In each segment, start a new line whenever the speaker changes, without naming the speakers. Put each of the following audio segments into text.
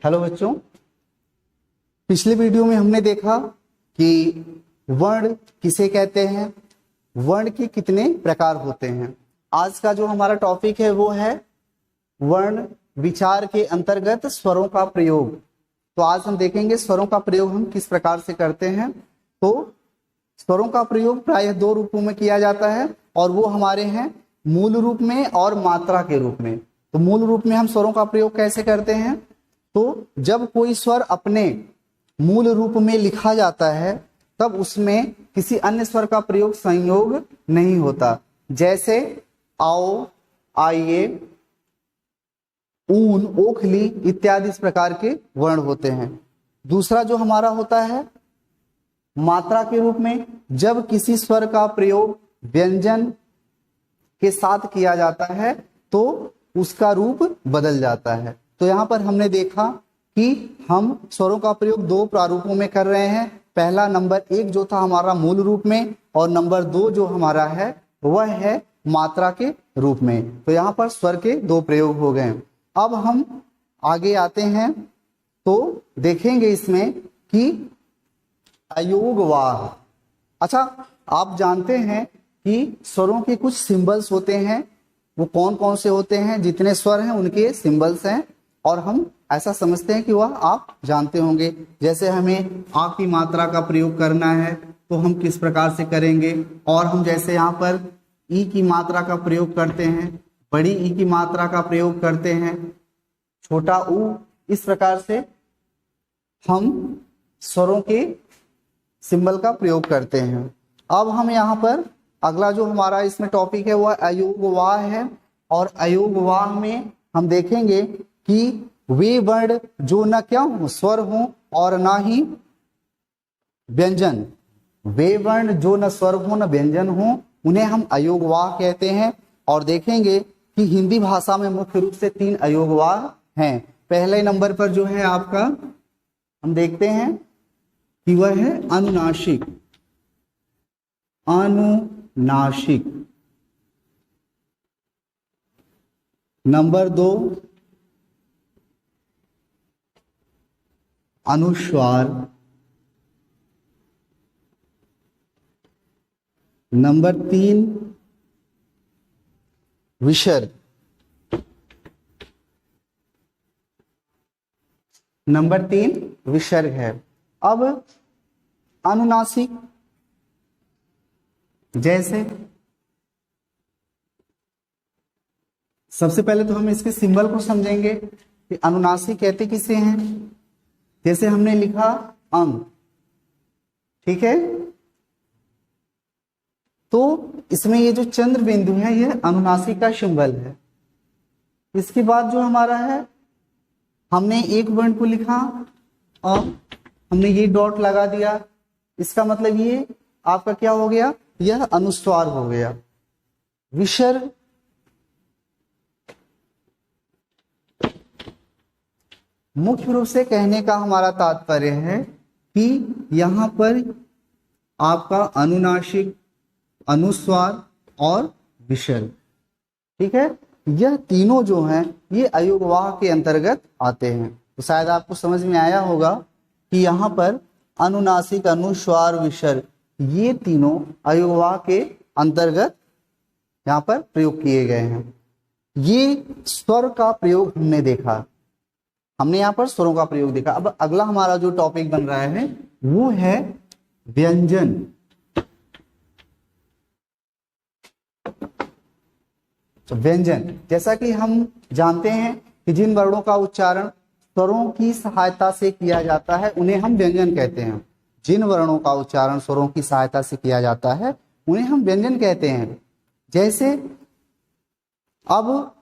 Hello बच्चों, पिछले video में हमने देखा कि वर्ण किसे कहते हैं, वर्ण के कितने प्रकार होते हैं। आज का जो हमारा टॉपिक है वो है वर्ण विचार के अंतर्गत स्वरों का प्रयोग। तो आज हम देखेंगे स्वरों का प्रयोग हम किस प्रकार से करते हैं। तो स्वरों का प्रयोग प्रायः दो रूपों में किया जाता है और वो हमारे हैं मूल रूप में और मात्रा के रूप में। तो मूल रूप में हम स्वरों का प्रयोग कैसे करते हैं, तो जब कोई स्वर अपने मूल रूप में लिखा जाता है तब उसमें किसी अन्य स्वर का प्रयोग संयोग नहीं होता। जैसे आओ, आइए, ऊन, ओखली इत्यादि इस प्रकार के वर्ण होते हैं। दूसरा जो हमारा होता है मात्रा के रूप में, जब किसी स्वर का प्रयोग व्यंजन के साथ किया जाता है तो उसका रूप बदल जाता है। तो यहाँ पर हमने देखा कि हम स्वरों का प्रयोग दो प्रारूपों में कर रहे हैं। पहला नंबर 1 जो था हमारा मूल रूप में और नंबर 2 जो हमारा है वह है मात्रा के रूप में। तो यहाँ पर स्वर के दो प्रयोग हो गए। अब हम आगे आते हैं तो देखेंगे इसमें कि अयोगवाह। अच्छा, आप जानते हैं कि स्वरों के कुछ सिंबल्स होते हैं, वो कौन कौन से होते हैं, जितने स्वर हैं उनके सिंबल्स हैं और हम ऐसा समझते हैं कि वह आप जानते होंगे। जैसे हमें आ की मात्रा का प्रयोग करना है तो हम किस प्रकार से करेंगे, और हम जैसे यहाँ पर ई की मात्रा का प्रयोग करते हैं, बड़ी ई की मात्रा का प्रयोग करते हैं, छोटा ऊ, इस प्रकार से हम स्वरों के सिंबल का प्रयोग करते हैं। अब हम यहाँ पर अगला जो हमारा इसमें टॉपिक है वह अयोगवाह है और अयोगवाह में हम देखेंगे कि वे वर्ण जो न क्या हो स्वर हो और ना ही व्यंजन, वे वर्ण जो न स्वर हो न व्यंजन हो उन्हें हम अयोगवाह कहते हैं। और देखेंगे कि हिंदी भाषा में मुख्य रूप से 3 अयोगवाह हैं। पहले नंबर पर जो है आपका हम देखते हैं कि वह है अनुनासिक। अनुनासिक। नंबर 2 अनुस्वार। नंबर 3 विसर्ग। नंबर 3 विसर्ग है। अब अनुनासिक जैसे सबसे पहले तो हम इसके सिंबल को समझेंगे कि अनुनासिक कहते किसे हैं। जैसे हमने लिखा अंग, ठीक है, तो इसमें ये जो चंद्र बिंदु है यह अनुनासिक का सिंबल है। इसके बाद जो हमारा है हमने एक वर्ण को लिखा और हमने ये डॉट लगा दिया, इसका मतलब ये आपका क्या हो गया, यह अनुस्वार हो गया। विसर्ग मुख्य रूप से कहने का हमारा तात्पर्य है कि यहाँ पर आपका अनुनासिक, अनुस्वार और विसर्ग, ठीक है, यह तीनों जो हैं ये अयोगवाह के अंतर्गत आते हैं। तो शायद आपको समझ में आया होगा कि यहाँ पर अनुनासिक, अनुस्वार, विसर्ग ये तीनों अयोगवाह के अंतर्गत यहाँ पर प्रयोग किए गए हैं। ये स्वर का प्रयोग हमने देखा, हमने यहाँ पर स्वरों का प्रयोग देखा। अब अगला हमारा जो टॉपिक बन रहा है वो है व्यंजन। तो व्यंजन, जैसा कि हम जानते हैं कि जिन वर्णों का उच्चारण स्वरों की सहायता से किया जाता है उन्हें हम व्यंजन कहते हैं। जिन वर्णों का उच्चारण स्वरों की सहायता से किया जाता है उन्हें हम व्यंजन कहते हैं। जैसे अब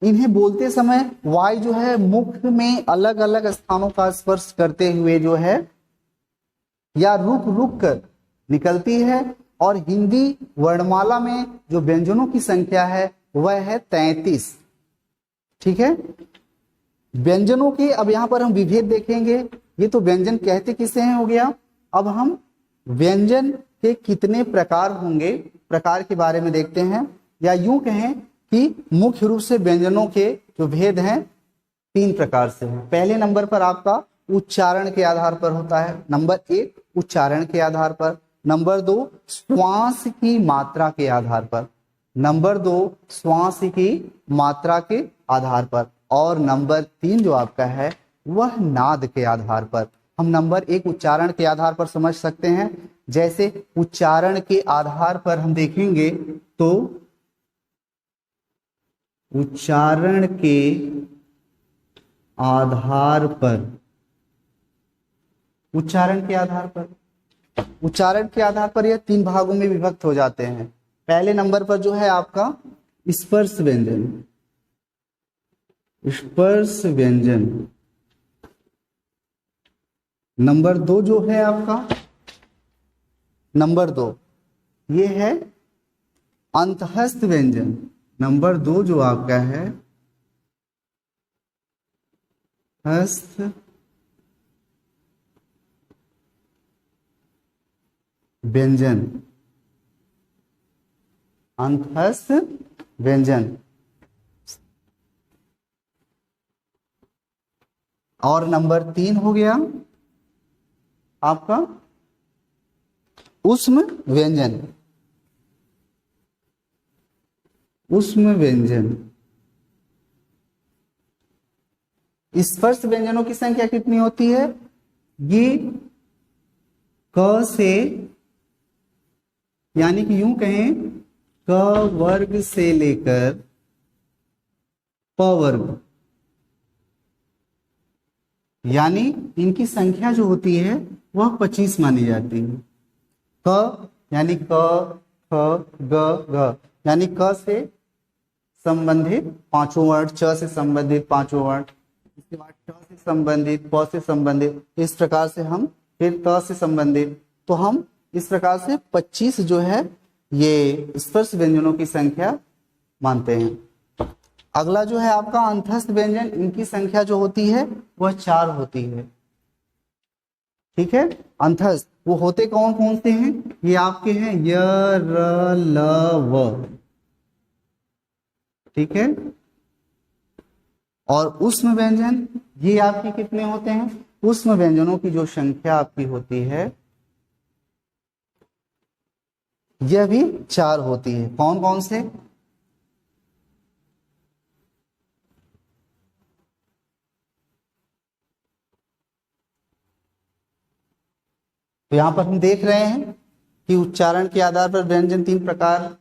इन्हें बोलते समय वायु जो है मुख में अलग अलग स्थानों का स्पर्श करते हुए जो है या रुक रुक कर निकलती है, और हिंदी वर्णमाला में जो व्यंजनों की संख्या है वह है 33, ठीक है। व्यंजनों के अब यहाँ पर हम विभेद देखेंगे। ये तो व्यंजन कहते किसे हैं हो गया। अब हम व्यंजन के कितने प्रकार होंगे, प्रकार के बारे में देखते हैं, या यूं कहें कि मुख्य रूप से व्यंजनों के जो भेद हैं तीन प्रकार से है। पहले नंबर पर आपका उच्चारण के आधार पर होता है, नंबर एक उच्चारण के आधार पर, नंबर दो श्वास की मात्रा के आधार पर, नंबर दो श्वास की मात्रा के आधार पर, और नंबर तीन जो आपका है वह नाद के आधार पर। हम नंबर एक उच्चारण के आधार पर समझ सकते हैं। जैसे उच्चारण के आधार पर हम देखेंगे तो उच्चारण के आधार पर, उच्चारण के आधार पर, उच्चारण के आधार पर यह तीन भागों में विभक्त हो जाते हैं। पहले नंबर पर जो है आपका स्पर्श व्यंजन, स्पर्श व्यंजन। नंबर दो जो है आपका, नंबर दो ये है अंतःस्थ व्यंजन। नंबर दो जो आपका है हस्त व्यंजन, अंतःस्थ व्यंजन। और नंबर तीन हो गया आपका ऊष्म व्यंजन, ऊष्म व्यंजन। स्पर्श व्यंजनों की संख्या कितनी होती है? ये क से, यानी कि यूं कहें क वर्ग से लेकर प वर्ग, यानी इनकी संख्या जो होती है वह 25 मानी जाती है। क यानी क, ख, ग, घ, यानी क से संबंधित पांचों वर्ण, च से संबंधित पांचों वर्ण, इसके बाद ट से संबंधित, प से संबंधित, इस प्रकार से हम फिर त से संबंधित, तो हम इस प्रकार से 25 जो है ये स्पर्श व्यंजनों की संख्या मानते हैं। अगला जो है आपका अंतःस्थ व्यंजन, इनकी संख्या जो होती है वह 4 होती है। ठीक है, अंतःस्थ वो होते कौन कौन से हैं? ये आपके हैं य, र, ल, व। ठीक है, और ऊष्म व्यंजन ये आपके कितने होते हैं? ऊष्म व्यंजनों की जो संख्या आपकी होती है यह भी 4 होती है। कौन कौन से? तो यहां पर हम देख रहे हैं कि उच्चारण के आधार पर व्यंजन 3 प्रकार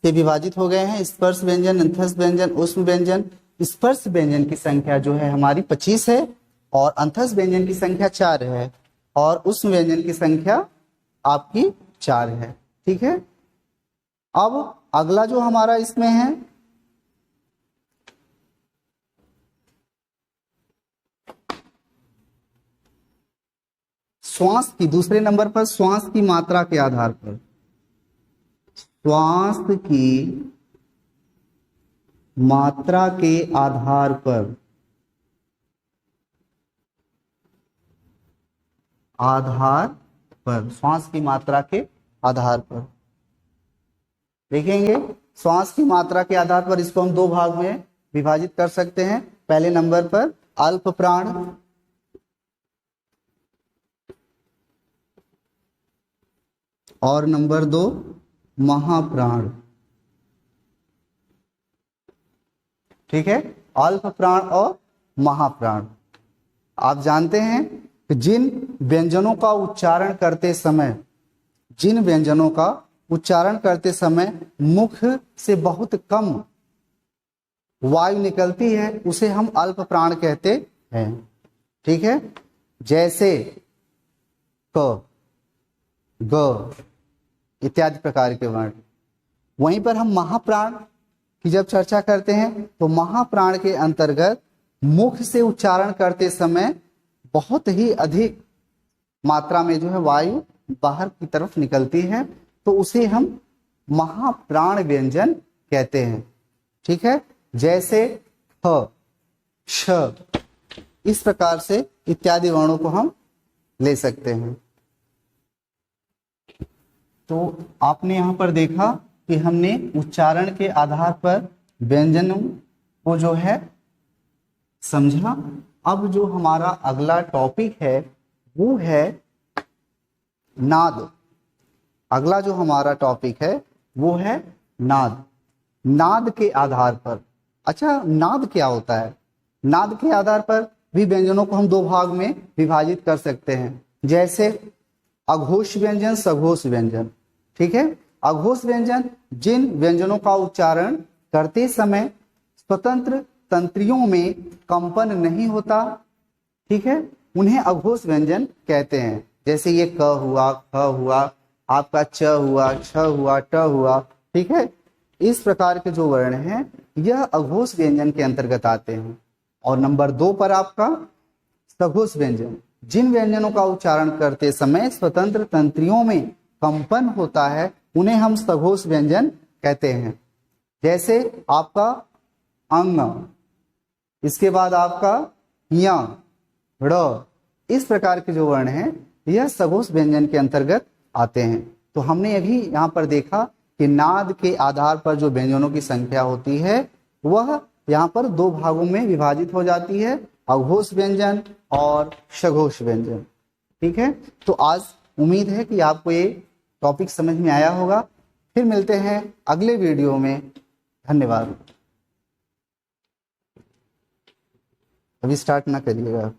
से विभाजित हो गए हैं। स्पर्श व्यंजन, अंतःस्थ व्यंजन, ऊष्म व्यंजन। स्पर्श व्यंजन की संख्या जो है हमारी 25 है, और अंतःस्थ व्यंजन की संख्या 4 है, और ऊष्म व्यंजन की संख्या आपकी 4 है। ठीक है, अब अगला जो हमारा इसमें है श्वास की, दूसरे नंबर पर श्वास की मात्रा के आधार पर, श्वास की मात्रा के आधार पर, आधार पर, श्वास की मात्रा के आधार पर देखेंगे। श्वास की मात्रा के आधार पर इसको हम 2 भाग में विभाजित कर सकते हैं। पहले नंबर पर अल्प प्राण, और नंबर 2 महाप्राण। ठीक है, अल्प प्राण और महाप्राण। आप जानते हैं कि जिन व्यंजनों का उच्चारण करते समय, जिन व्यंजनों का उच्चारण करते समय मुख से बहुत कम वायु निकलती है उसे हम अल्प प्राण कहते हैं। ठीक है, जैसे क, ग इत्यादि प्रकार के वर्ण। वहीं पर हम महाप्राण की जब चर्चा करते हैं तो महाप्राण के अंतर्गत मुख से उच्चारण करते समय बहुत ही अधिक मात्रा में जो है वायु बाहर की तरफ निकलती है, तो उसे हम महाप्राण व्यंजन कहते हैं। ठीक है, जैसे ख, श, इस प्रकार से इत्यादि वर्णों को हम ले सकते हैं। तो आपने यहां पर देखा कि हमने उच्चारण के आधार पर व्यंजनों को जो है समझा। अब जो हमारा अगला टॉपिक है वो है नाद। अगला जो हमारा टॉपिक है वो है नाद। नाद के आधार पर, अच्छा नाद क्या होता है? नाद के आधार पर भी व्यंजनों को हम दो भाग में विभाजित कर सकते हैं, जैसे अघोष व्यंजन, सघोष व्यंजन। ठीक है, अघोष व्यंजन जिन व्यंजनों का उच्चारण करते समय स्वतंत्र तंत्रियों में कंपन नहीं होता, ठीक है, उन्हें अघोष व्यंजन कहते हैं। जैसे ये क हुआ, ख हुआ, आपका च हुआ, छ हुआ, ट हुआ। ठीक है, इस प्रकार के जो वर्ण हैं यह अघोष व्यंजन के अंतर्गत आते हैं। और नंबर 2 पर आपका सघोष व्यंजन, जिन व्यंजनों का उच्चारण करते समय स्वतंत्र तंत्रियों में कंपन होता है उन्हें हम सघोष व्यंजन कहते हैं। जैसे आपका अंग, इसके बाद आपका य, ड़, इस प्रकार के जो वर्ण हैं यह सघोष व्यंजन के अंतर्गत आते हैं। तो हमने अभी यहाँ पर देखा कि नाद के आधार पर जो व्यंजनों की संख्या होती है वह यहाँ पर दो भागों में विभाजित हो जाती है, अघोष व्यंजन और सघोष व्यंजन। ठीक है, तो आज उम्मीद है कि आपको ये टॉपिक समझ में आया होगा। फिर मिलते हैं अगले वीडियो में। धन्यवाद। अभी स्टार्ट ना करिएगा।